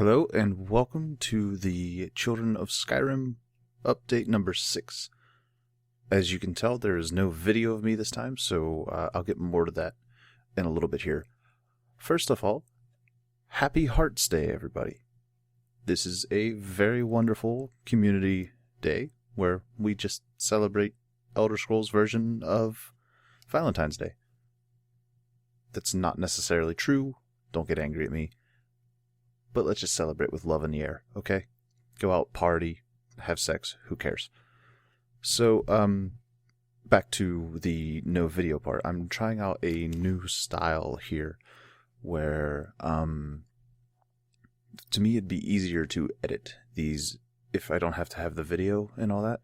Hello and welcome to the Children of Skyrim update number 6. As you can tell, there is no video of me this time, so I'll get more to that in a little bit here. First of all, Happy Hearts Day, everybody. This is a very wonderful community day where we just celebrate Elder Scrolls version of Valentine's Day. That's not necessarily true. Don't get angry at me. But let's just celebrate with love in the air, okay? Go out, party, have sex, who cares? So, back to the no video part. I'm trying out a new style here where, to me it'd be easier to edit these if I don't have to have the video and all that.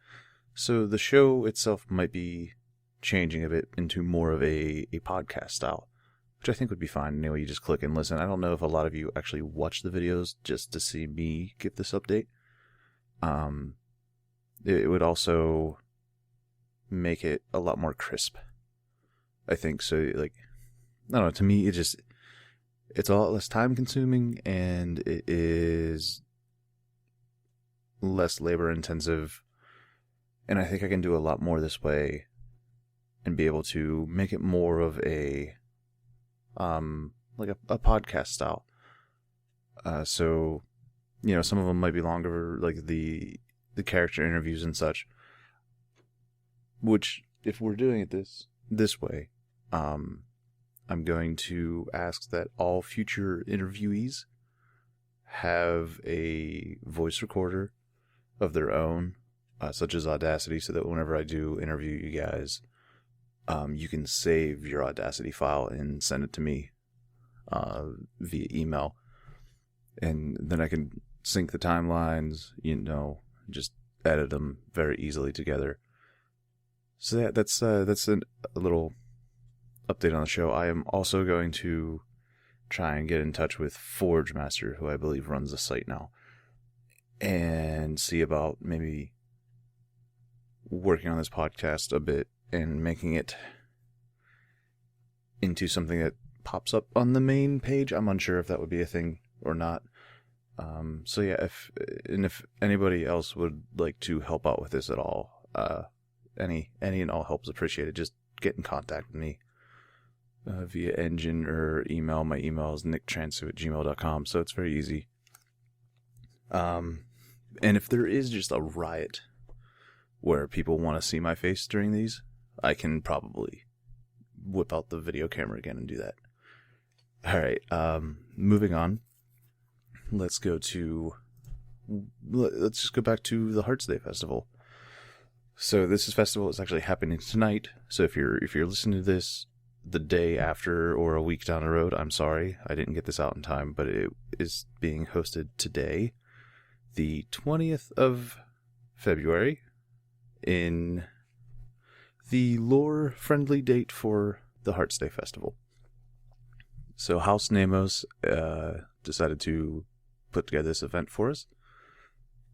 So the show itself might be changing a bit into more of a podcast style, which I think would be fine. Anyway, you just click and listen. I don't know if a lot of you actually watch the videos just to see me give this update. It would also make it a lot more crisp, I think. So, like, I don't know, to me, it's a lot less time consuming and it is less labor intensive. And I think I can do a lot more this way and be able to make it more of a like a podcast style. So, you know, some of them might be longer, like the character interviews and such. Which, if we're doing it this way, I'm going to ask that all future interviewees have a voice recorder of their own, such as Audacity, so that whenever I do interview you guys, you can save your Audacity file and send it to me via email. And then I can sync the timelines, just edit them very easily together. So that's a little update on the show. I am also going to try and get in touch with Forge Master, who I believe runs the site now, and see about maybe working on this podcast a bit and making it into something that pops up on the main page. I'm unsure if that would be a thing or not. So yeah, if anybody else would like to help out with this at all, any and all help is appreciated. Just get in contact with me via Enjin or email. My email is nicktransu@gmail.com, so it's very easy. And if there is just a riot where people want to see my face during these, I can probably whip out the video camera again and do that. All right, moving on. Let's just go back to the Hearts Day Festival. So this festival is actually happening tonight. So if you're listening to this the day after or a week down the road, I'm sorry I didn't get this out in time, but it is being hosted today, the 20th of February, in the lore-friendly date for the Hearts Day Festival. So House Nemos decided to put together this event for us.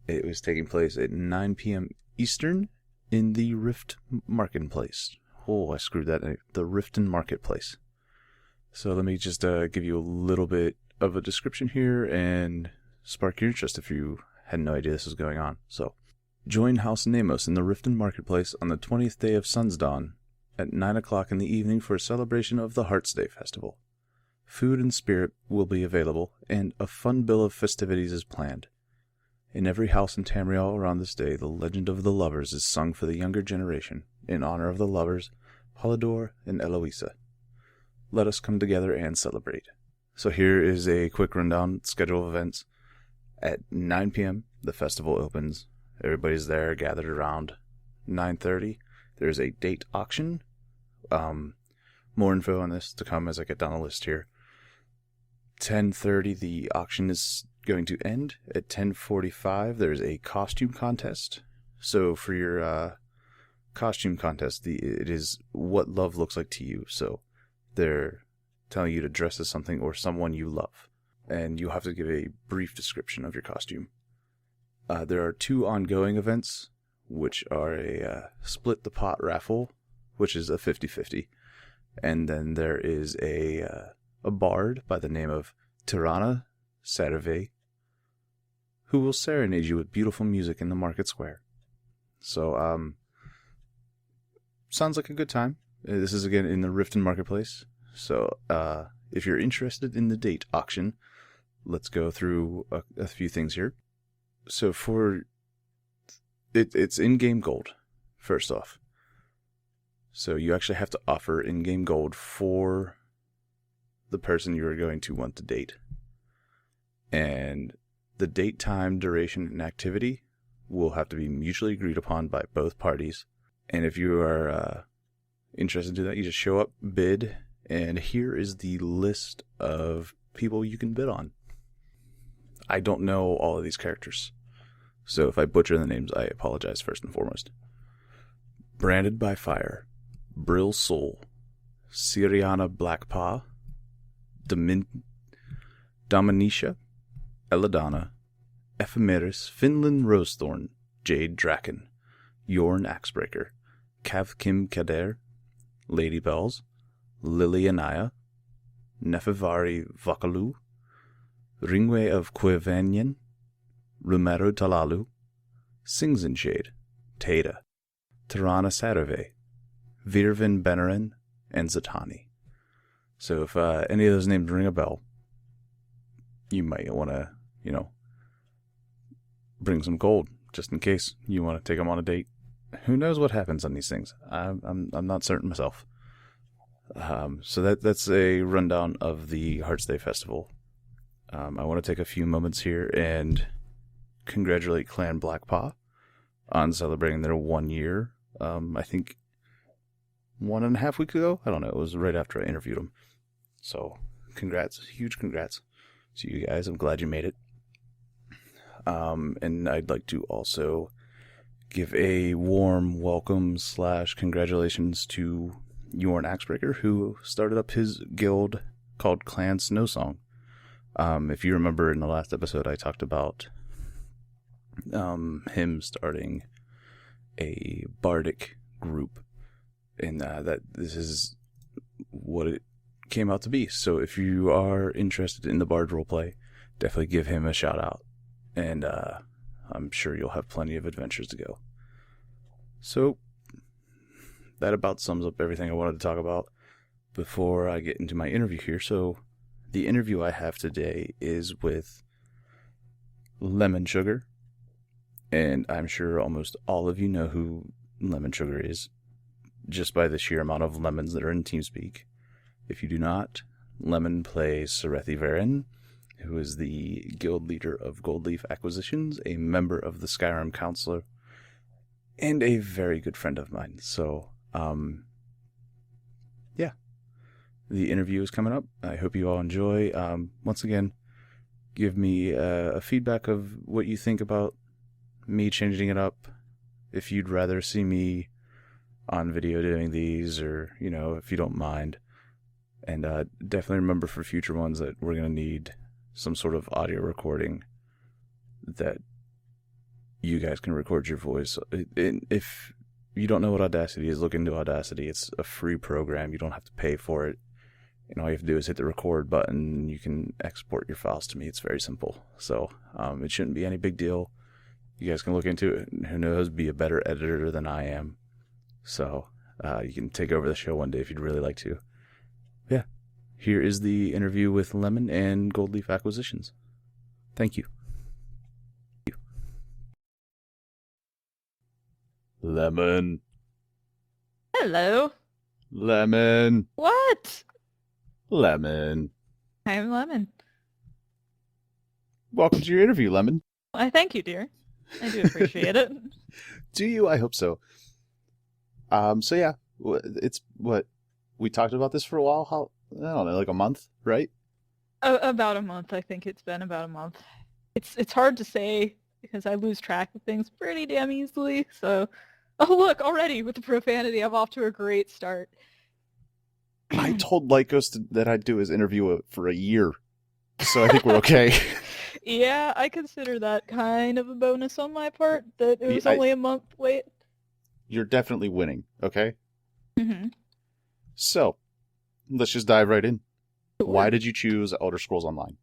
It was taking place at 9 p.m. Eastern in the Rift Marketplace. Oh, I screwed that name. The Riften Marketplace. So let me just give you a little bit of a description here and spark your interest if you had no idea this was going on. So, join House Nemos in the Riften Marketplace on the 20th day of Sunsdawn at 9 o'clock in the evening for a celebration of the Hearts Day Festival. Food and spirit will be available, and a fun bill of festivities is planned. In every house in Tamriel around this day, the legend of the lovers is sung for the younger generation, in honor of the lovers, Polydor and Eloisa. Let us come together and celebrate. So here is a quick rundown schedule of events. At 9 p.m., the festival opens. Everybody's there, gathered around. 9:30, there's a date auction. More info on this to come as I get down the list here. 10:30, the auction is going to end. At 10:45, there's a costume contest. So for your costume contest, it is what love looks like to you. So they're telling you to dress as something or someone you love, and you have to give a brief description of your costume. There are 2 ongoing events, which are a split the pot raffle, which is a 50-50. And then there is a bard by the name of Tirana Saturve, who will serenade you with beautiful music in the market square. So, sounds like a good time. This is again in the Riften Marketplace. So, if you're interested in the date auction, let's go through a few things here. So it's in-game gold, first off. So you actually have to offer in-game gold for the person you are going to want to date. And the date, time, duration, and activity will have to be mutually agreed upon by both parties. And if you are interested in that, you just show up, bid, and here is the list of people you can bid on. I don't know all of these characters, so if I butcher the names, I apologize first and foremost. Branded by Fire, Brill Soul, Siriana Blackpaw, Dominisha, Eladana, Ephemeris, Finland Rosethorn, Jade Draken, Yorn Axebreaker, Cav Kim Kader, Lady Bells, Lily Anaya, Nefivari Vakalu, Ringway of Quevanyan, Rumero Talalu, Singzenshade, Teda, Tirana Sarave, Virvin Benarin, and Zatani. So if any of those names ring a bell, you might want to, bring some gold just in case you want to take them on a date. Who knows what happens on these things? I'm not certain myself. So that's a rundown of the Hearts Day Festival. I want to take a few moments here and congratulate Clan Blackpaw on celebrating their 1 year. I think 1.5 weeks ago. I don't know. It was right after I interviewed them. So congrats, huge congrats to you guys. I'm glad you made it. And I'd like to also give a warm welcome / congratulations to Yorn Axebreaker, who started up his guild called Clan Snowsong. If you remember in the last episode, I talked about him starting a bardic group, and that this is what it came out to be. So if you are interested in the bard roleplay, definitely give him a shout out, and I'm sure you'll have plenty of adventures to go. So that about sums up everything I wanted to talk about before I get into my interview here. So the interview I have today is with Lemon Sugar, and I'm sure almost all of you know who Lemon Sugar is, just by the sheer amount of lemons that are in TeamSpeak. If you do not, Lemon plays Sarethi Varen, who is the guild leader of Goldleaf Acquisitions, a member of the Skyrim Council, and a very good friend of mine. So, yeah. The interview is coming up. I hope you all enjoy. Once again, give me a feedback of what you think about me changing it up. If you'd rather see me on video doing these, or, if you don't mind. And definitely remember for future ones that we're going to need some sort of audio recording that you guys can record your voice. If you don't know what Audacity is, look into Audacity. It's a free program. You don't have to pay for it. And all you have to do is hit the record button, and you can export your files to me. It's very simple. So it shouldn't be any big deal. You guys can look into it. Who knows, be a better editor than I am. So you can take over the show one day if you'd really like to. Yeah. Here is the interview with Lemon and Goldleaf Acquisitions. Thank you. Lemon. Hello. Lemon. What? Lemon. I'm Lemon. Welcome to your interview, Lemon. I thank you, dear. I do appreciate it. Do you? I hope so. So yeah, it's what we talked about this for a while. How, I don't know, like a month, right? About a month. I think it's been about a month. It's hard to say because I lose track of things pretty damn easily. So, oh look, already with the profanity, I'm off to a great start. I told Lycos that I'd do his interview for a year, so I think we're okay. Yeah, I consider that kind of a bonus on my part, that it was only a month late. You're definitely winning, okay? Mm-hmm. So, let's just dive right in. Sure. Why did you choose Elder Scrolls Online?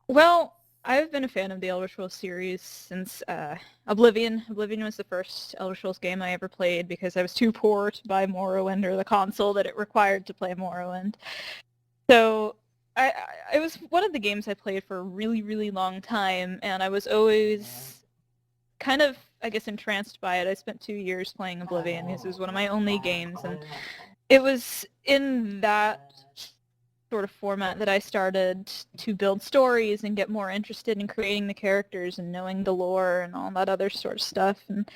Well, I've been a fan of the Elder Scrolls series since Oblivion. Oblivion was the first Elder Scrolls game I ever played because I was too poor to buy Morrowind or the console that it required to play Morrowind. So it was one of the games I played for a really, really long time, and I was always kind of, I guess, entranced by it. I spent 2 years playing Oblivion because it was one of my only games, and it was in that sort of format that I started to build stories and get more interested in creating the characters and knowing the lore and all that other sort of stuff. And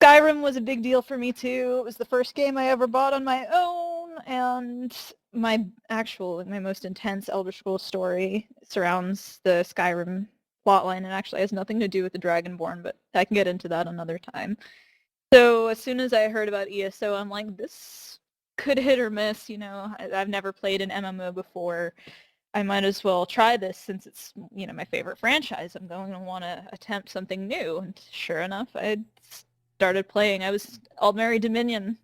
Skyrim was a big deal for me too. It was the first game I ever bought on my own, and my most intense Elder Scrolls story surrounds the Skyrim plotline and actually has nothing to do with the Dragonborn, but I can get into that another time. So as soon as I heard about ESO, I'm like, this could hit or miss, I've never played an MMO before. I might as well try this since it's, my favorite franchise. I'm going to want to attempt something new. And sure enough, I started playing. I was Aldmeri Dominion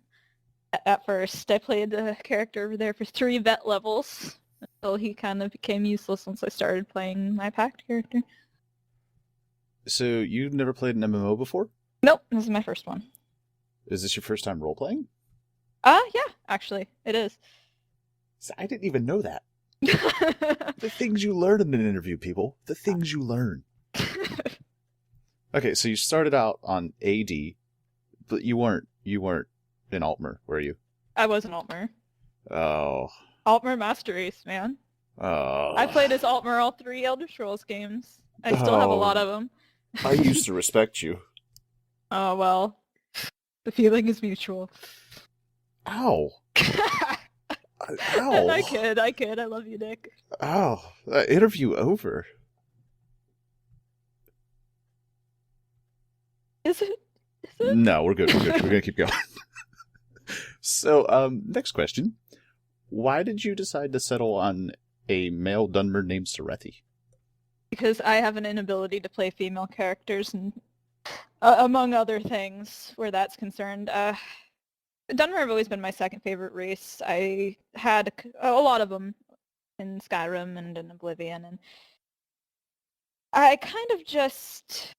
at first. I played the character over there for 3 vet levels until he kind of became useless once I started playing my pact character. So you've never played an MMO before? Nope, this is my first one. Is this your first time role-playing? Yeah, actually, it is. So I didn't even know that. The things you learn in an interview, people. The things you learn. Okay, so you started out on AD, but you weren't in Altmer, were you? I was an Altmer. Oh. Altmer Master Race, man. Oh. I played as Altmer all 3 Elder Scrolls games. I still have a lot of them. I used to respect you. Oh, well. The feeling is mutual. Ow. Ow. I kid. I love you, Nick. Oh, interview over. Is it? No, we're good. We're going to keep going. So, next question. Why did you decide to settle on a male Dunmer named Serethi? Because I have an inability to play female characters, and among other things where that's concerned. Dunmer have always been my second favorite race. I had a lot of them in Skyrim and in Oblivion, and I kind of just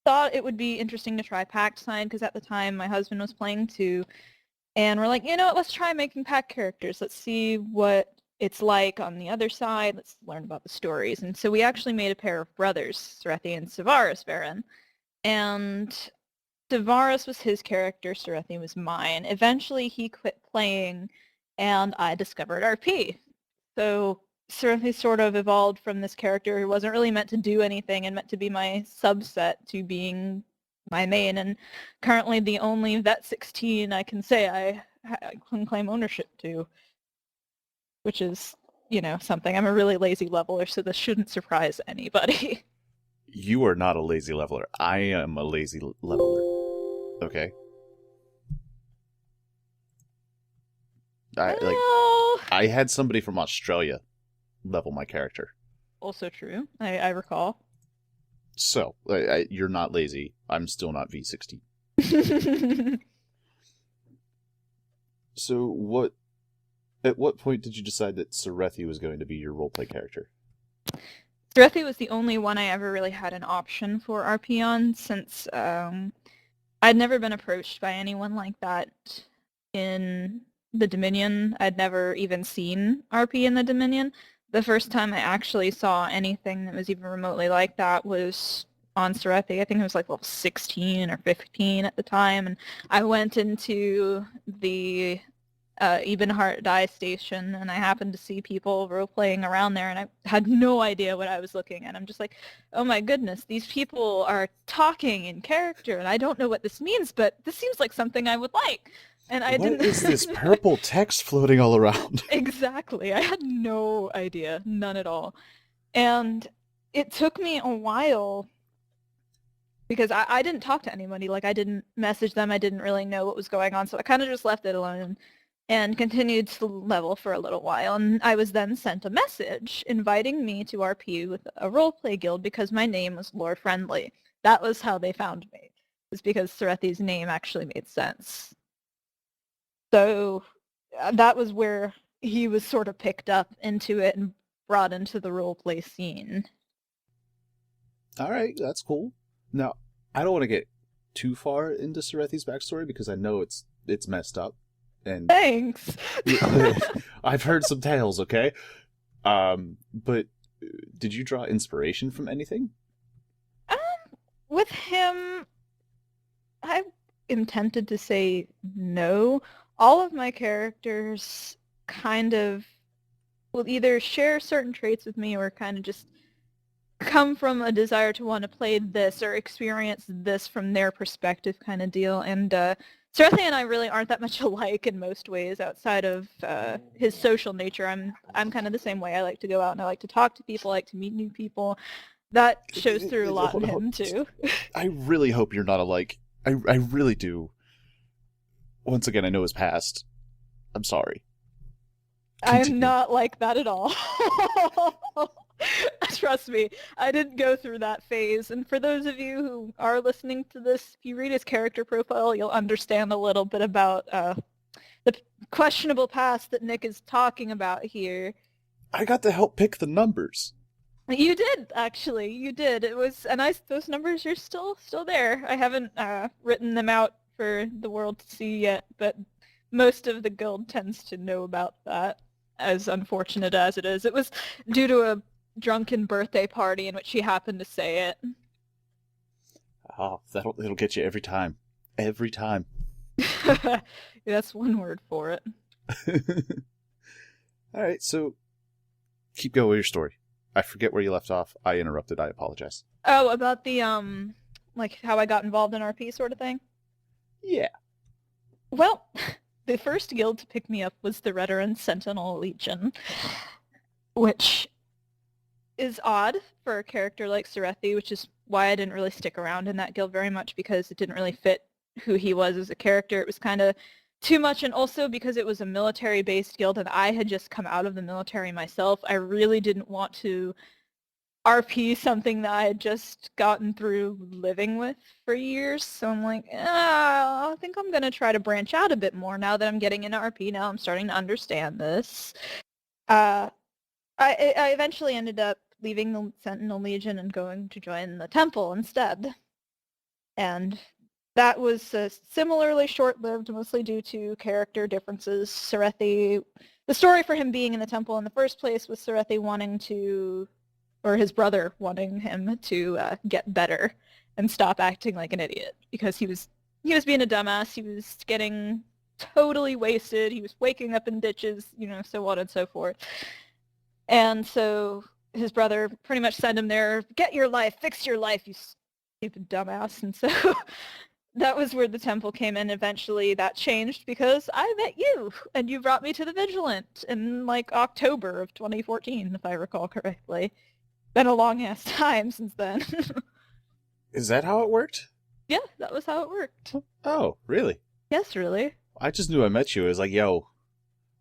thought it would be interesting to try Pact side, because at the time my husband was playing too, and we're like, let's try making Pact characters. Let's see what it's like on the other side. Let's learn about the stories. And so we actually made a pair of brothers, Serethi and Sevarus Baron. And Sevarus was his character, Serethi was mine. Eventually he quit playing, and I discovered RP. So Serethi sort of evolved from this character who wasn't really meant to do anything and meant to be my subset to being my main, and currently the only Vet 16 I can say I can claim ownership to, which is, something. I'm a really lazy leveler, so this shouldn't surprise anybody. You are not a lazy leveler. I am a lazy leveler. Okay? I had somebody from Australia level my character. Also true. I recall. So, you're not lazy. I'm still not V16. So, at what point did you decide that Serethi was going to be your roleplay character? Serethi was the only one I ever really had an option for RP on, since I'd never been approached by anyone like that in the Dominion. I'd never even seen RP in the Dominion. The first time I actually saw anything that was even remotely like that was on Serethi. I think it was like level 16 or 15 at the time, and I went into the Ebenhart Dye Station, and I happened to see people role-playing around there, and I had no idea what I was looking at. I'm just like, oh my goodness, these people are talking in character, and I don't know what this means, but this seems like something I would like. And I didn't. What is this purple text floating all around? Exactly. I had no idea. None at all. And it took me a while, because I didn't talk to anybody. Like, I didn't message them. I didn't really know what was going on, so I kind of just left it alone and continued to level for a little while. And I was then sent a message inviting me to RP with a roleplay guild because my name was Lord Friendly. That was how they found me. It was because Serethi's name actually made sense. So that was where he was sort of picked up into it and brought into the roleplay scene. All right, that's cool. Now, I don't want to get too far into Sarethi's backstory because I know it's messed up, and Thanks. I've heard some tales. Okay, but did you draw inspiration from anything? Um, with him, I am tempted to say no. All of my characters kind of will either share certain traits with me or kind of just come from a desire to want to play this or experience this from their perspective kind of deal. And Sarathi and I really aren't that much alike in most ways outside of his social nature. I'm kind of the same way. I like to go out and I like to talk to people, I like to meet new people. That shows through a lot in him too. I really hope you're not alike. I really do. Once again, I know his past. I'm sorry. Continue. I'm not like that at all. Trust me, I didn't go through that phase. And for those of you who are listening to this, if you read his character profile, you'll understand a little bit about the questionable past that Nick is talking about here. I got to help pick the numbers. You did, actually. You did. It was, and those numbers are still there. I haven't written them out for the world to see yet, but most of the guild tends to know about that, as unfortunate as it is. It was due to a drunken birthday party in which he happened to say it. Oh, it'll get you every time. Every time. That's one word for it. All right, so keep going with your story. I forget where you left off. I interrupted. I apologize. Oh, about the, like how I got involved in RP sort of thing? Yeah. Well, the first guild to pick me up was the Veteran Sentinel Legion, which is odd for a character like Sarethi, which is why I didn't really stick around in that guild very much, because it didn't really fit who he was as a character. It was kind of too much, and also because it was a military-based guild and I had just come out of the military myself, I really didn't want to RP something that I had just gotten through living with for years. So I'm like, I think I'm going to try to branch out a bit more now that I'm getting into RP. Now I'm starting to understand this. I eventually ended up leaving the Sentinel Legion and going to join the Temple instead. And that was similarly short-lived, mostly due to character differences. Sarethi, the story for him being in the Temple in the first place was Sarethi wanting to, or his brother wanting him to get better and stop acting like an idiot, because he was being a dumbass. He was getting totally wasted. He was waking up in ditches, so on and so forth. And so his brother pretty much sent him there, get your life, fix your life, you stupid dumbass. And so that was where the Temple came in. Eventually that changed because I met you, and you brought me to the Vigilant in like October of 2014, if I recall correctly. Been a long-ass time since then. Is that how it worked? Yeah, that was how it worked. Oh, really? Yes, really. I just knew I met you. It was like, yo,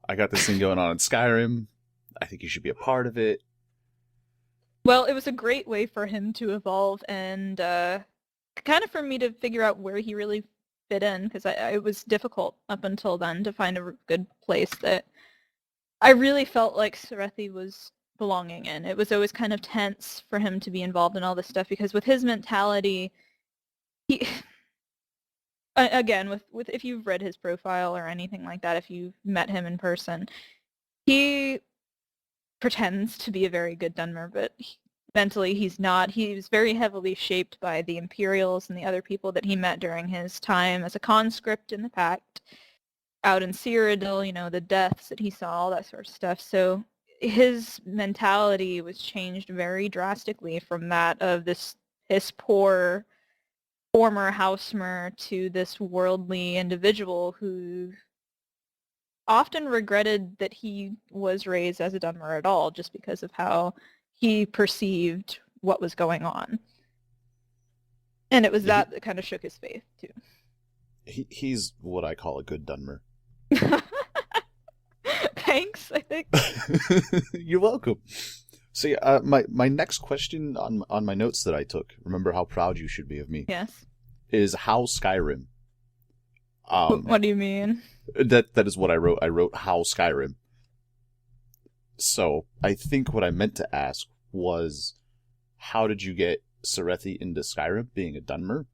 I got this thing going on in Skyrim. I think you should be a part of it. Well, it was a great way for him to evolve and kind of for me to figure out where he really fit in, because it was difficult up until then to find a good place that I really felt like Sarethi was belonging in. It was always kind of tense for him to be involved in all this stuff, because with his mentality, he again, with if you've read his profile or anything like that, if you've met him in person, he pretends to be a very good Dunmer, but mentally he's not. He was very heavily shaped by the Imperials and the other people that he met during his time as a conscript in the Pact, out in Cyrodiil, the deaths that he saw, all that sort of stuff. So his mentality was changed very drastically from that of this piss-poor former housemer to this worldly individual who often regretted that he was raised as a Dunmer at all, just because of how he perceived what was going on. And it was that kind of shook his faith, too. He's what I call a good Dunmer. Thanks, I think. You're welcome. See, my next question on my notes that I took, remember how proud you should be of me. Yes. Is how Skyrim. What do you mean? That is what I wrote. I wrote how Skyrim. So I think what I meant to ask was, how did you get Serethi into Skyrim, being a Dunmer.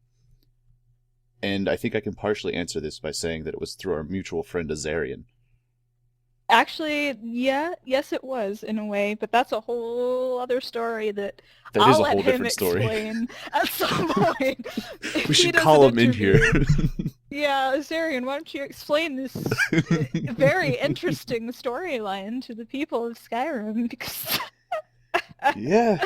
And I think I can partially answer this by saying that it was through our mutual friend Azarian. Actually, yeah, yes, it was in a way, but that's a whole other story that That is I'll a let whole him different story. explain at some point if We he should does call an him in here. interview. Yeah, Azarian, why don't you explain this very interesting storyline to the people of Skyrim? Because Yeah.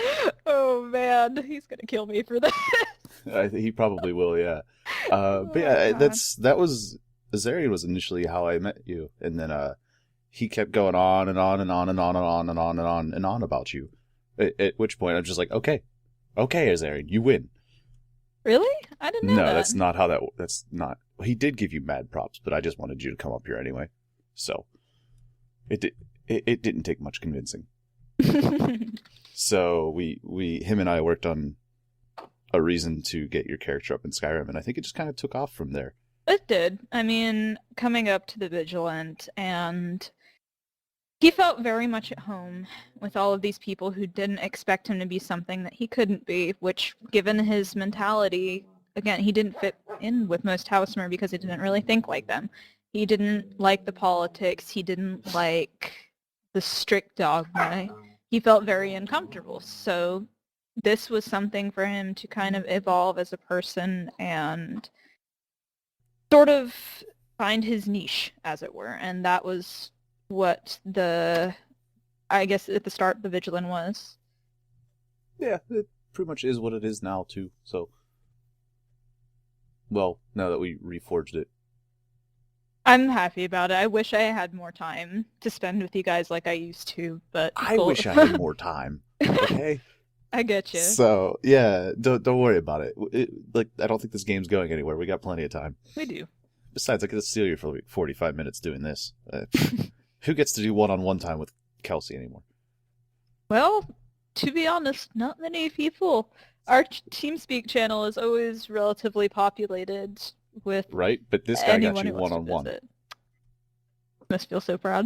oh man, he's gonna kill me for that. He probably will, yeah. But Oh yeah, god. that was Azarian was initially how I met you, and then he kept going on and on and on and on and on and on and on and on about you. At which point I'm just like, okay, Azarian, you win. Really? I didn't know No, that. that's not how that. That's not. He did give you mad props, but I just wanted you to come up here anyway. So it did. It didn't take much convincing. So him and I worked on a reason to get your character up in Skyrim, and I think it just kind of took off from there. It did. I mean, coming up to the Vigilant, and he felt very much at home with all of these people who didn't expect him to be something that he couldn't be, which, given his mentality, again, he didn't fit in with most Housemer because he didn't really think like them. He didn't like the politics. He didn't like the strict dogma. He felt very uncomfortable. So this was something for him to kind of evolve as a person and sort of find his niche, as it were. And that was what I guess at the start, the Vigilant was. Yeah, it pretty much is what it is now, too. So, well, now that we reforged it. I'm happy about it. I wish I had more time to spend with you guys like I used to, but I wish I had more time. Okay? I get you. So, yeah, don't worry about it. Like, I don't think this game's going anywhere. We got plenty of time. We do. Besides, I could steal you for like 45 minutes doing this. Who gets to do one-on-one time with Kelsey anymore? Well, to be honest, not many people. Our TeamSpeak channel is always relatively populated with Right? But this guy got anyone you who wants to one-on-one. visit. Must feel so proud.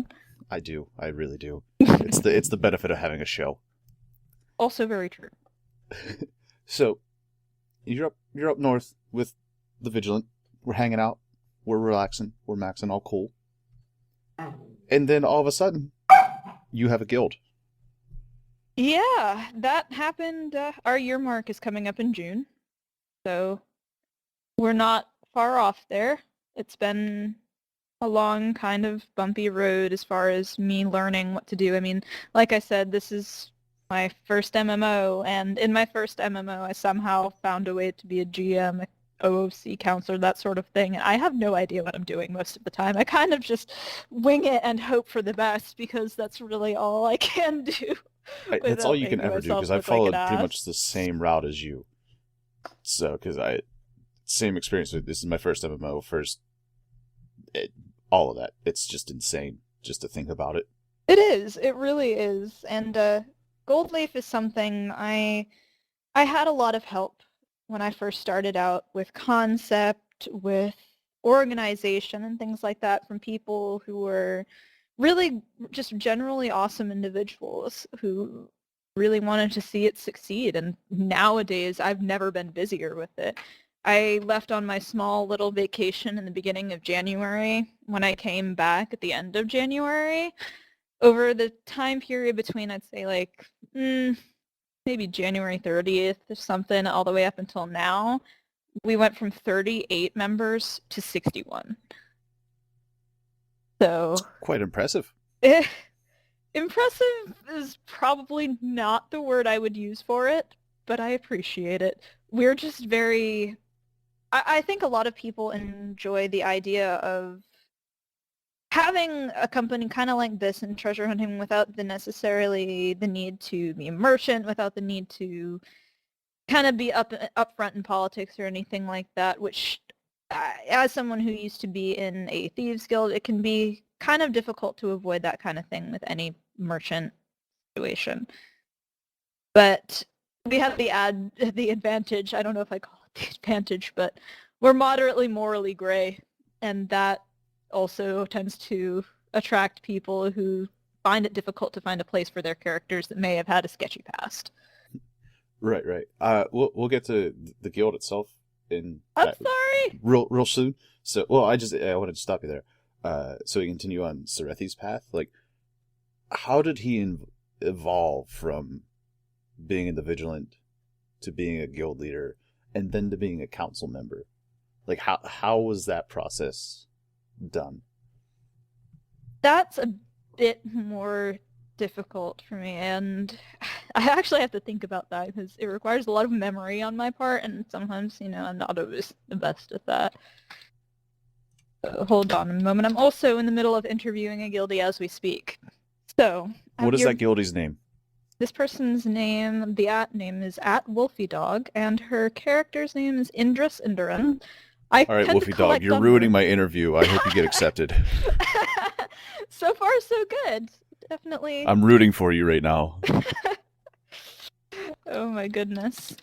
I do. I really do. It's the benefit of having a show. Also very true. So, you're up north with the Vigilant. We're hanging out. We're relaxing. We're maxing, all cool. And then all of a sudden, you have a guild. Yeah, that happened. Our year mark is coming up in June, so we're not far off there. It's been a long, kind of bumpy road as far as me learning what to do. I mean, like I said, this is my first MMO, and in my first MMO, I somehow found a way to be a GM, OOC counselor, that sort of thing. And I have no idea what I'm doing most of the time. I kind of just wing it and hope for the best because that's really all I can do. That's all you can ever do, because I followed like pretty much the same route as you. So, same experience. This is my first MMO, all of that. It's just insane just to think about it. It is. It really is. And Gold Leaf is something I had a lot of help when I first started out with concept, with organization and things like that from people who were really just generally awesome individuals who really wanted to see it succeed. And nowadays, I've never been busier with it. I left on my small little vacation in the beginning of January. When I came back at the end of January, over the time period between, I'd say, like, maybe January 30th or something, all the way up until now, we went from 38 members to 61. So Quite impressive. Impressive is probably not the word I would use for it, but I appreciate it. We're just very... I think a lot of people enjoy the idea of having a company kind of like this in treasure hunting without necessarily the need to be a merchant, without the need to kind of be upfront in politics or anything like that, which as someone who used to be in a thieves guild, it can be kind of difficult to avoid that kind of thing with any merchant situation. But we have the advantage, I don't know if I call it the advantage, but we're moderately morally gray, and that also tends to attract people who find it difficult to find a place for their characters that may have had a sketchy past. Right, right. We'll get to the guild itself in I'm sorry. real soon. So, well, I wanted to stop you there. So we continue on Serethi's path. Like, how did he evolve from being in the Vigilant to being a guild leader and then to being a council member? Like, how was that process done? That's a bit more difficult for me, and I actually have to think about that because it requires a lot of memory on my part, and sometimes, I'm not always the best at that. Hold on a moment. I'm also in the middle of interviewing a guildie as we speak. So, What is that guildie's name? this person's name, the name is @wolfiedog, and her character's name is Indris. I All right, tend to Wolfie Dog, collect you're on ruining my interview. I hope you get accepted. So far, so good. Definitely. I'm rooting for you right now. Oh my goodness.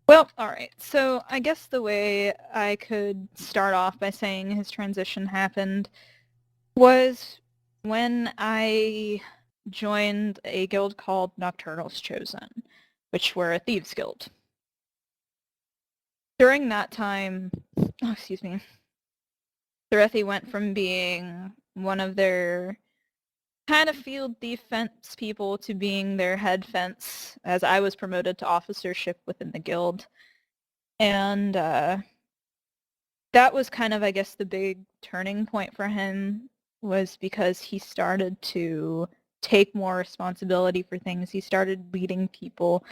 Well, alright, so I guess the way I could start off by saying his transition happened was when I joined a guild called Nocturnal's Chosen, which were a thieves guild. During that time, Serethi went from being one of their kind of field defense people to being their head fence, as I was promoted to officership within the guild. And that was kind of, I guess, the big turning point for him, was because he started to take more responsibility for things. He started leading people.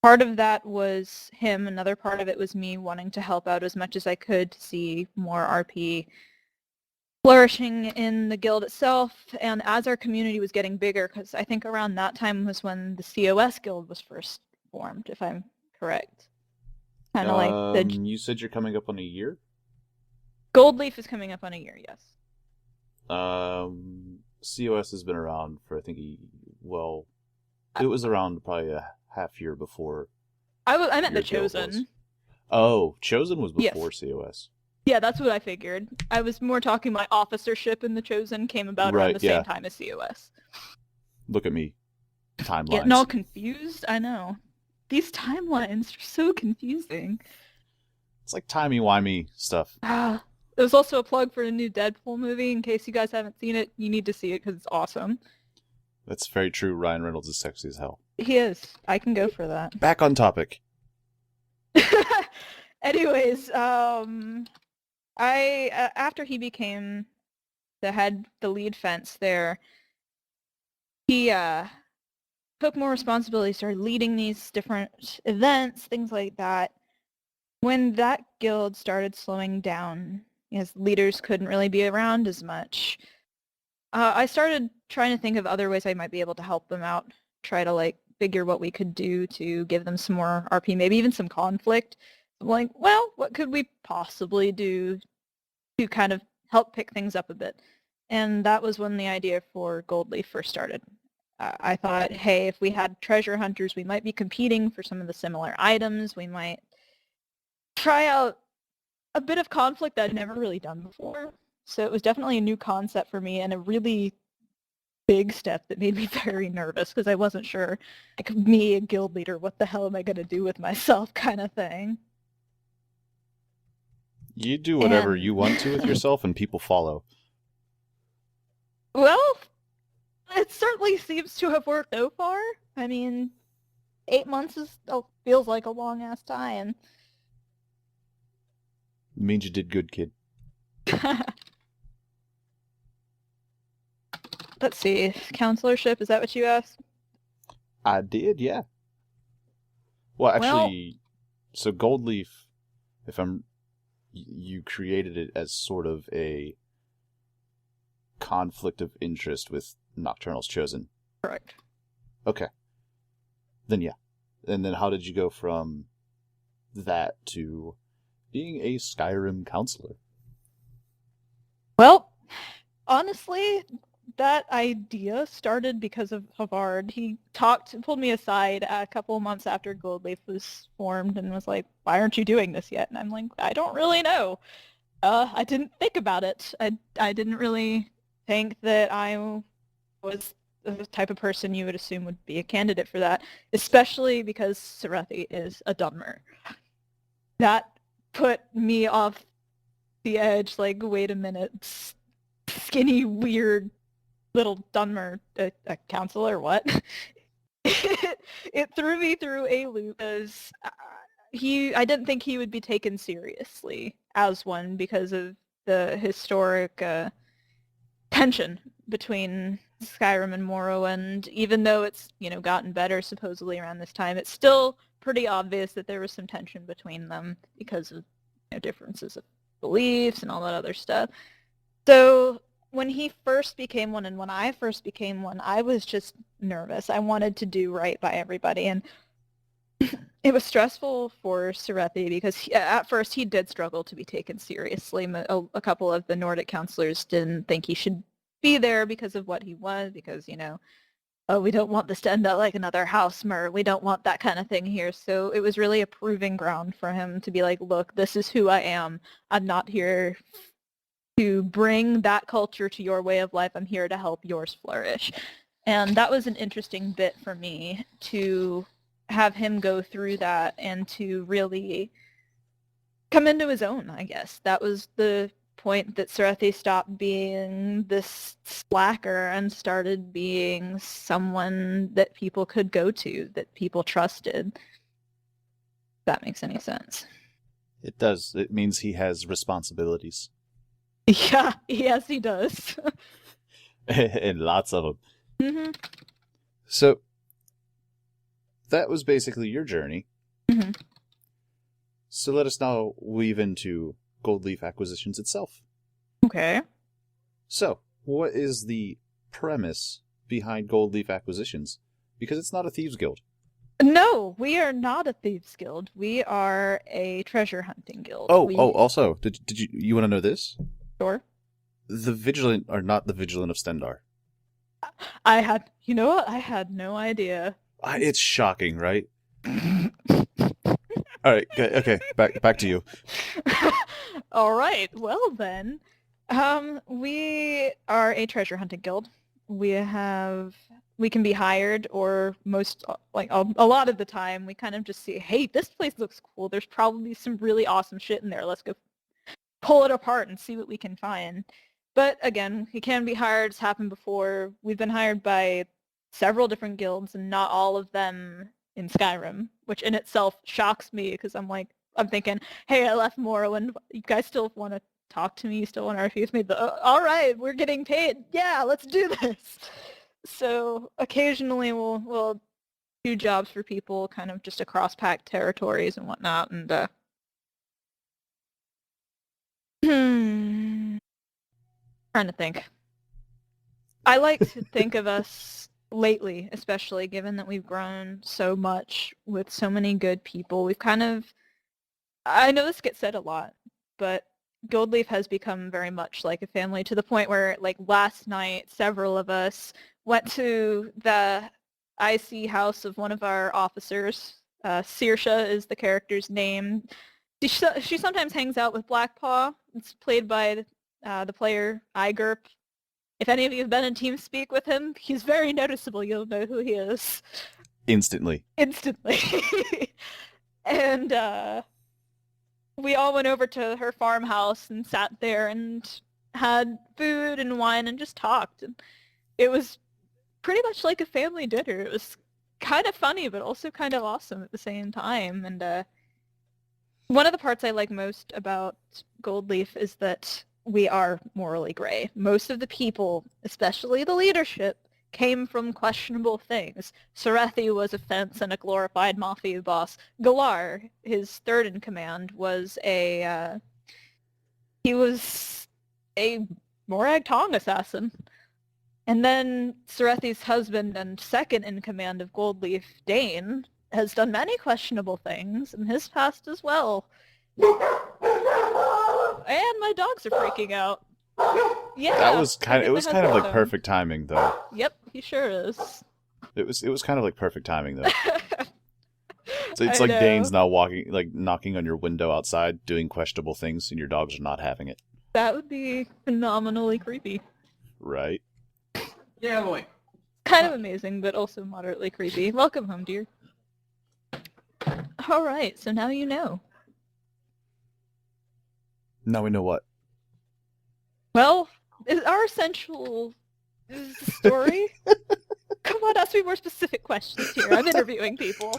Part of that was him. Another part of it was me wanting to help out as much as I could to see more RP flourishing in the guild itself. And as our community was getting bigger, because I think around that time was when the COS guild was first formed, if I'm correct. Kind of like the... You said you're coming up on a year? Goldleaf is coming up on a year, yes. COS has been around for, I think, it was around probably a half year before. I meant the Chosen. Oh, Chosen was before yes. COS. Yeah, that's what I figured. I was more talking my officership in the Chosen came about around the same time as COS. Look at me. Timelines. Getting all confused? I know. These timelines are so confusing. It's like timey-wimey stuff. There's also a plug for a new Deadpool movie. In case you guys haven't seen it, you need to see it because it's awesome. That's very true. Ryan Reynolds is sexy as hell. He is. I can go for that. Back on topic. Anyways, after he became the lead fence there, he took more responsibility, started leading these different events, things like that. When that guild started slowing down, because leaders couldn't really be around as much, I started trying to think of other ways I might be able to help them out, try to figure what we could do to give them some more RP, maybe even some conflict. I'm like, well, what could we possibly do to kind of help pick things up a bit? And that was when the idea for Goldleaf first started. I thought, hey, if we had treasure hunters, we might be competing for some of the similar items. We might try out a bit of conflict that I'd never really done before. So it was definitely a new concept for me and a really big step that made me very nervous because I wasn't sure, me, a guild leader, what the hell am I going to do with myself kind of thing. You do whatever you want to with yourself and people follow. Well, it certainly seems to have worked so far. I mean, 8 months feels like a long-ass time. It means you did good, kid. Let's see. Counselorship, is that what you asked? I did, yeah. Well, actually, so Goldleaf, you created it as sort of a conflict of interest with Nocturnal's Chosen. Correct. Okay. Then yeah. And then how did you go from that to being a Skyrim counselor? Well, honestly, that idea started because of Havard. He pulled me aside a couple of months after Goldleaf was formed and was like, why aren't you doing this yet? And I'm like, I don't really know. I didn't think about it. I didn't really think that I was the type of person you would assume would be a candidate for that, especially because Serethi is a Dunmer. That put me off the edge, like, wait a minute, skinny, weird little Dunmer, a counselor, what? It threw me through a loop because I didn't think he would be taken seriously as one because of the historic tension between Skyrim and Morrowind. Even though it's, gotten better supposedly around this time, it's still pretty obvious that there was some tension between them because of differences of beliefs and all that other stuff. So when he first became one and when I first became one, I was just nervous. I wanted to do right by everybody, and it was stressful for Serethi because at first he did struggle to be taken seriously. A couple of the Nordic counselors didn't think he should be there because of what he was, because, oh, we don't want this to end up like another Housemer. We don't want that kind of thing here. So it was really a proving ground for him to be like, look, this is who I am. I'm not here to bring that culture to your way of life. I'm here to help yours flourish. And that was an interesting bit for me to have him go through that and to really come into his own, I guess. That was the point that Serethi stopped being this slacker and started being someone that people could go to, that people trusted. If that makes any sense. It does. It means he has responsibilities. Yeah, yes, he does. And lots of them. Mm-hmm. So, that was basically your journey. Mm-hmm. So let us now weave into Goldleaf Acquisitions itself. Okay. So, what is the premise behind Goldleaf Acquisitions? Because it's not a thieves guild. No, we are not a thieves guild. We are a treasure hunting guild. Also, did you want to know this? Sure. The Vigilant are not the Vigilant of Stendar. You know what? I had no idea. It's shocking, right? All right, okay, back to you. All right, well then, we are a treasure hunting guild. We can be hired, or a lot of the time, we kind of just see, hey, this place looks cool. There's probably some really awesome shit in there. Let's go pull it apart and see what we can find. But again, we can be hired. It's happened before. We've been hired by several different guilds, and not all of them in Skyrim, which in itself shocks me because I'm thinking, hey, I left Morrowind. You guys still want to talk to me? You still want to refuse me? All right, we're getting paid. Yeah, let's do this. So occasionally we'll do jobs for people kind of just across packed territories and whatnot. And trying to think. I like to think of us lately, especially given that we've grown so much with so many good people. We've kind of, I know this gets said a lot, but Goldleaf has become very much like a family, to the point where, like, last night, several of us went to the IC house of one of our officers. Saoirse is the character's name. She sometimes hangs out with Blackpaw. It's played by the player Igerp. If any of you have been in TeamSpeak with him, he's very noticeable. You'll know who he is. Instantly. And we all went over to her farmhouse and sat there and had food and wine and just talked. And it was pretty much like a family dinner. It was kind of funny, but also kind of awesome at the same time. And one of the parts I like most about Goldleaf is that we are morally gray. Most of the people, especially the leadership, came from questionable things. Serethi was a fence and a glorified mafia boss. Galar, his third in command, was a Morag Tong assassin. And then Serethi's husband and second in command of Goldleaf, Dane, has done many questionable things in his past as well. And my dogs are freaking out. Yeah. It was kind of like perfect timing, though. Yep, he sure is. It was kind of like perfect timing, though. So it's like Dane's now knocking on your window outside, doing questionable things, and your dogs are not having it. That would be phenomenally creepy. Right. Yeah, boy. kind of amazing, but also moderately creepy. Welcome home, dear. All right, so now you know. Now we know what. Well, our essential story. Come on, ask me more specific questions here. I'm interviewing people.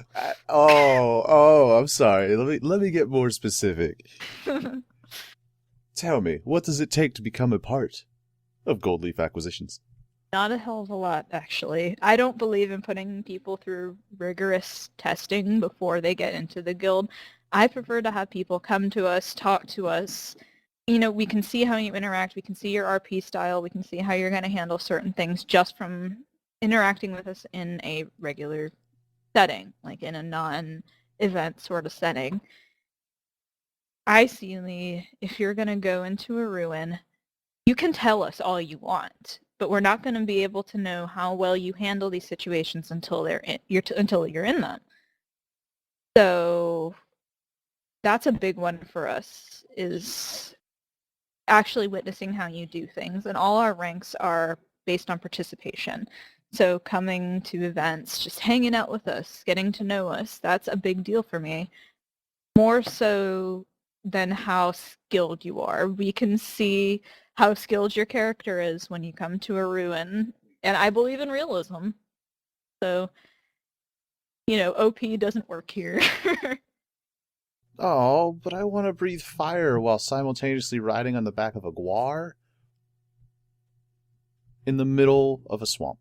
I'm sorry. Let me get more specific. Tell me, what does it take to become a part of Goldleaf Acquisitions? Not a hell of a lot, actually. I don't believe in putting people through rigorous testing before they get into the guild. I prefer to have people come to us, talk to us. You know, we can see how you interact, we can see your RP style, we can see how you're going to handle certain things just from interacting with us in a regular setting, like in a non-event sort of setting. Ideally, if you're going to go into a ruin, you can tell us all you want, but we're not going to be able to know how well you handle these situations until you're in them. So that's a big one for us, is actually witnessing how you do things. And all our ranks are based on participation. So coming to events, just hanging out with us, getting to know us, that's a big deal for me. More so than how skilled you are. We can see how skilled your character is when you come to a ruin. And I believe in realism. So, you know, OP doesn't work here. Oh, but I want to breathe fire while simultaneously riding on the back of a guar in the middle of a swamp.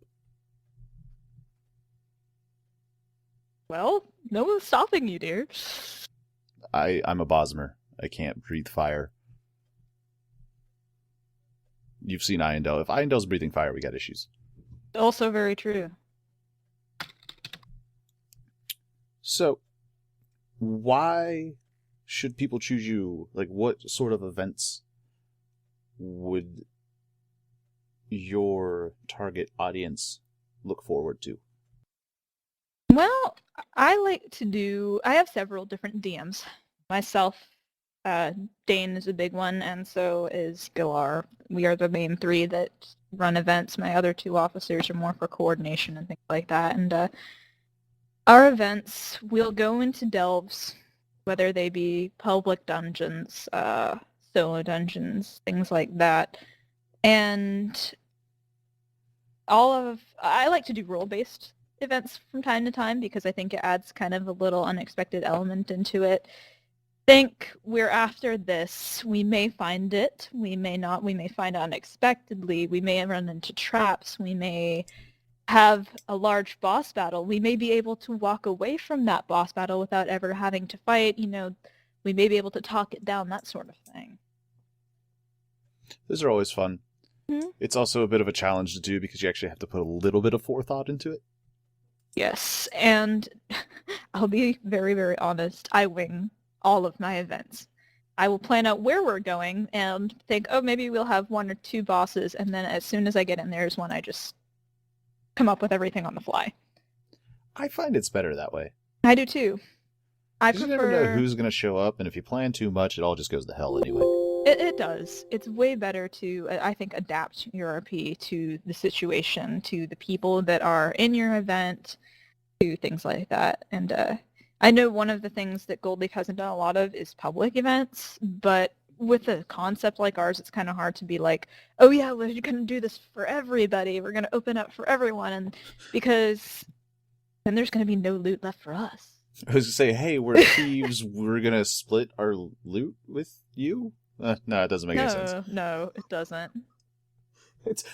Well, no one's stopping you, dear. I'm a Bosmer. I can't breathe fire. You've seen Iondel. If Iondel's breathing fire, we got issues. Also very true. So, why should people choose you? Like, what sort of events would your target audience look forward to? Well, I have several different DMs. Myself, Dane is a big one, and so is Gilar. We are the main three that run events. My other two officers are more for coordination and things like that. And our events, we'll go into delves, whether they be public dungeons, solo dungeons, things like that. And I like to do role-based events from time to time because I think it adds kind of a little unexpected element into it. Think we're after this. We may find it. We may not. We may find it unexpectedly. We may run into traps. We may have a large boss battle. We may be able to walk away from that boss battle without ever having to fight. You know, we may be able to talk it down, that sort of thing. Those are always fun. Mm-hmm. It's also a bit of a challenge to do because you actually have to put a little bit of forethought into it. Yes, and I'll be very, very honest. I wing all of my events. I will plan out where we're going and think, oh, maybe we'll have one or two bosses, and then as soon as I get in there is when I just come up with everything on the fly. I find it's better that way. I do too. You never know who's going to show up, and if you plan too much, it all just goes to hell anyway. It does. It's way better to, I think, adapt your RP to the situation, to the people that are in your event, to things like that. And I know one of the things that Goldleaf hasn't done a lot of is public events, but with a concept like ours, it's kind of hard to be like, oh yeah, we're going to do this for everybody. We're going to open up for everyone, and because then there's going to be no loot left for us. I was going to say, hey, we're thieves. We're going to split our loot with you? No, it doesn't make any sense. No, it doesn't.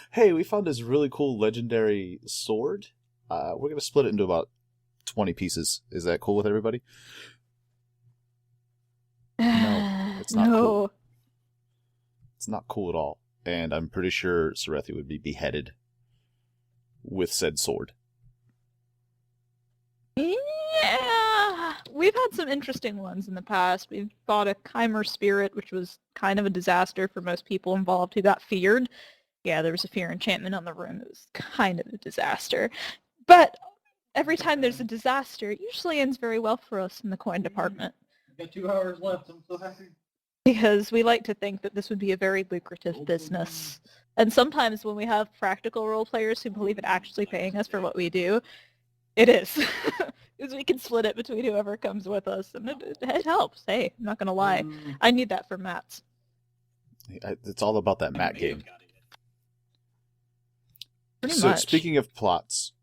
Hey, we found this really cool legendary sword. We're going to split it into about 20 pieces. Is that cool with everybody? No, it's not cool. It's not cool at all. And I'm pretty sure Serethi would be beheaded with said sword. Yeah, we've had some interesting ones in the past. We've fought a Chimer spirit, which was kind of a disaster for most people involved who got feared. Yeah, there was a fear enchantment on the room. It was kind of a disaster. But every time there's a disaster, it usually ends very well for us in the coin department. Got 2 hours left. I'm so happy. Because we like to think that this would be a very lucrative business. And sometimes when we have practical role players who believe in actually paying us for what we do, it is. Because we can split it between whoever comes with us, and it helps. Hey, I'm not going to lie. I need that for mats. It's all about that mat game. Pretty So much. speaking of plots,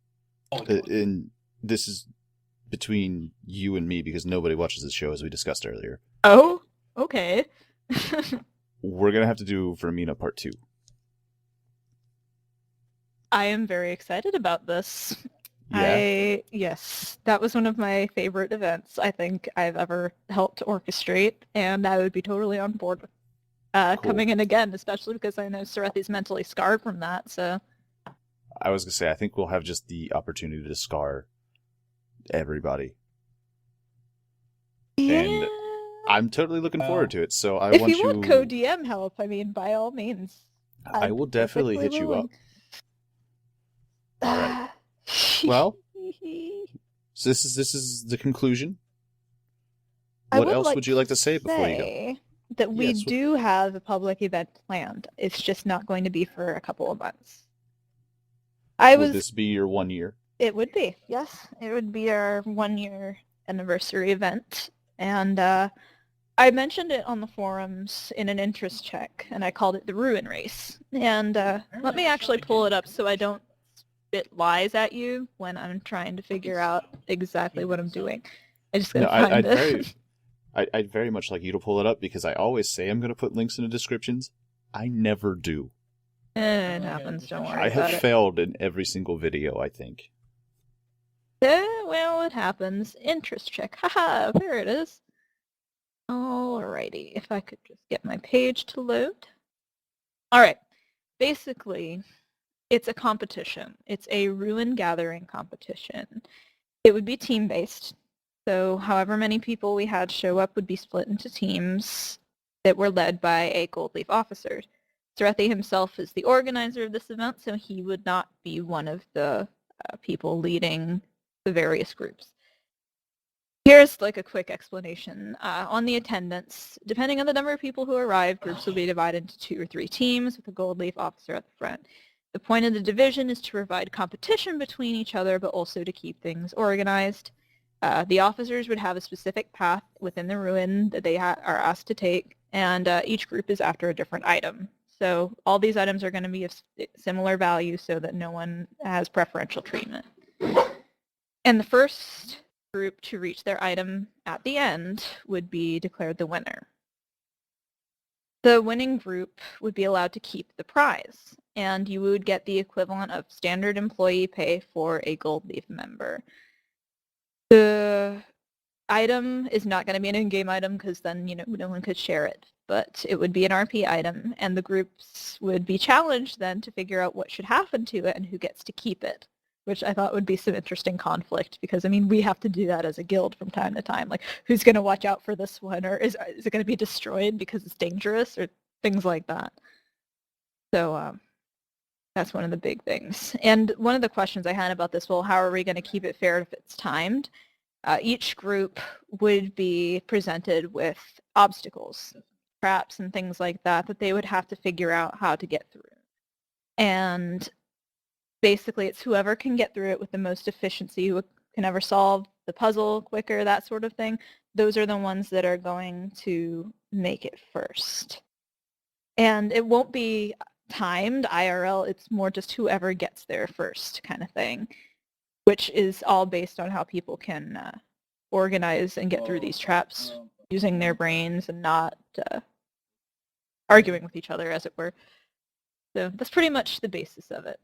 and this is between you and me because nobody watches this show, as we discussed earlier. Oh, okay. We're going to have to do Vermina Part 2. I am very excited about this. Yeah? Yes, that was one of my favorite events I think I've ever helped orchestrate, and I would be totally on board with Cool. coming in again, especially because I know Sarethi's mentally scarred from that, so... I was going to say, I think we'll have just the opportunity to scar everybody. Yeah. And I'm totally looking forward to it, so If you want co-DM help, I mean, by all means. I will definitely hit you up. All right. Well, so this is the conclusion. What else would you like to say before you go? That we Yes. do have a public event planned. It's just not going to be for a couple of months. Would this be your 1 year? It would be, yes. It would be our 1-year anniversary event. And I mentioned it on the forums in an interest check, and I called it the Ruin Race. And let me actually pull it up so I don't spit lies at you when I'm trying to figure out exactly what I'm doing. I just gotta find it. I'd very much like you to pull it up because I always say I'm going to put links in the descriptions. I never do. It happens, don't worry I about have it. failed in every single video, I think. Well, it happens. Interest check. Haha, there it is. Alrighty, if I could just get my page to load. Alright, basically, it's a competition. It's a ruin gathering competition. It would be team-based. So however many people we had show up would be split into teams that were led by a gold leaf officer. Sarethi himself is the organizer of this event, so he would not be one of the people leading the various groups. Here's like a quick explanation. On the attendance, depending on the number of people who arrive, groups will be divided into 2 or 3 teams with a gold leaf officer at the front. The point of the division is to provide competition between each other, but also to keep things organized. The officers would have a specific path within the ruin that they are asked to take, and each group is after a different item. So all these items are going to be of similar value so that no one has preferential treatment. And the first group to reach their item at the end would be declared the winner. The winning group would be allowed to keep the prize, and you would get the equivalent of standard employee pay for a gold leaf member. The item is not going to be an in-game item because then, no one could share it, but it would be an RP item, and the groups would be challenged then to figure out what should happen to it and who gets to keep it, which I thought would be some interesting conflict because, we have to do that as a guild from time to time. Like, who's going to watch out for this one, or is it going to be destroyed because it's dangerous, or things like that. So, that's one of the big things. And one of the questions I had about this, well, how are we going to keep it fair if it's timed? Each group would be presented with obstacles, traps, and things like that they would have to figure out how to get through. And basically, it's whoever can get through it with the most efficiency, who can ever solve the puzzle quicker, that sort of thing. Those are the ones that are going to make it first. And it won't be timed IRL, it's more just whoever gets there first kind of thing, which is all based on how people can organize and get through these traps using their brains and not arguing with each other, as it were. So that's pretty much the basis of it.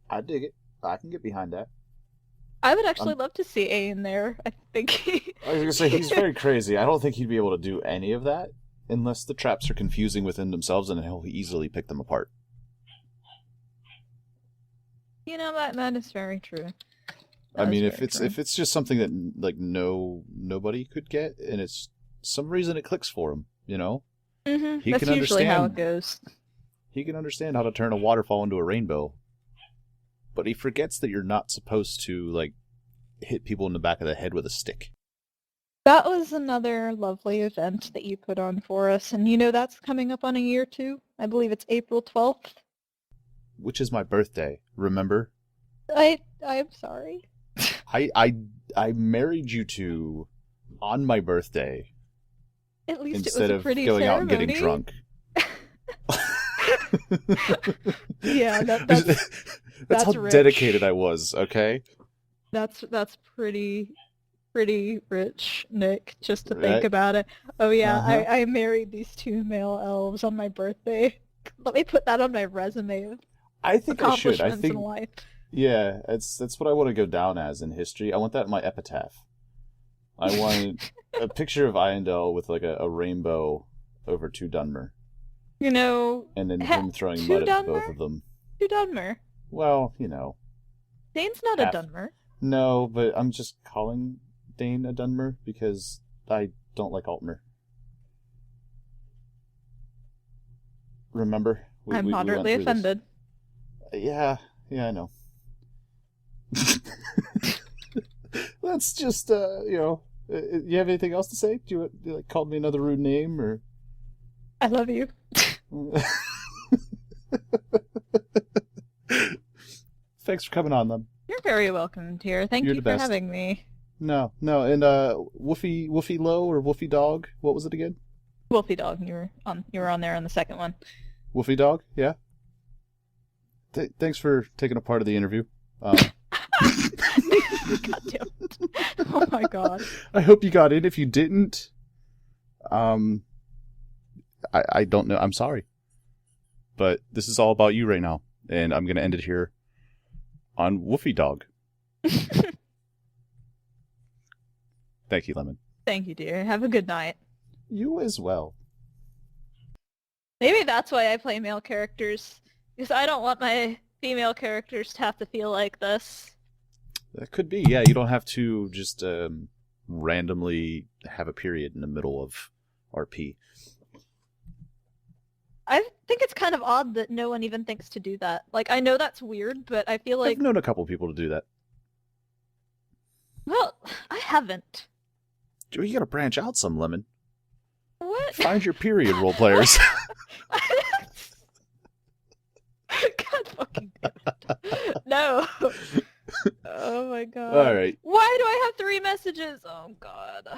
I dig it. I can get behind that. I would actually love to see A in there. I think I was going to say, he's very crazy. I don't think he'd be able to do any of that unless the traps are confusing within themselves, and he'll easily pick them apart. That is very true. If it's just something that nobody could get, and it's some reason it clicks for him, Mm-hmm. That's usually how it goes. He can understand how to turn a waterfall into a rainbow, but he forgets that you're not supposed to hit people in the back of the head with a stick. That was another lovely event that you put on for us, and that's coming up on a year too. I believe it's April 12th. Which is my birthday, remember? I'm sorry. I married you two on my birthday. At least instead it was a pretty of going ceremony. out and getting drunk. Yeah, that's how rich. dedicated I was, okay? That's pretty rich, Nick, just to think Right? about it. Oh yeah, Uh-huh. I married these 2 male elves on my birthday. Let me put that on my resume of I think I should. I accomplishments think in life. yeah, that's what I want to go down as in history. I want that in my epitaph. I want a picture of Iandel with like a rainbow over 2 Dunmer. You know, And then him throwing mud at both of them. 2 Dunmer. Well, you know. Dane's not half. a Dunmer. No, but I'm just calling Dane a Dunmer because I don't like Altmer. Remember? I'm we went moderately through this. offended. Yeah, I know. That's just, you have anything else to say? Do you like call me another rude name or? I love you. Thanks for coming on, them. You're very welcome, dear. Thank You're you the for best. having me. No, and Woofy Low or Woofy Dog? What was it again? wolfiedog, you were on there on the second one. Woofy Dog, yeah. Thanks for taking a part of the interview. God damn it. Oh my god. I hope you got in. If you didn't, I don't know. I'm sorry. But this is all about you right now. And I'm going to end it here on Woofy Dog. Thank you, Lemon. Thank you, dear. Have a good night. You as well. Maybe that's why I play male characters. Because I don't want my female characters to have to feel like this. That could be. Yeah, you don't have to just randomly have a period in the middle of RP. I think it's kind of odd that no one even thinks to do that. Like, I know that's weird, but I feel like... I've known a couple people to do that. Well, I haven't. You gotta branch out some, Lemon. What? Find your period, role players. God fucking damn it. No. Oh my god. All right. Why do I have 3 messages? Oh god.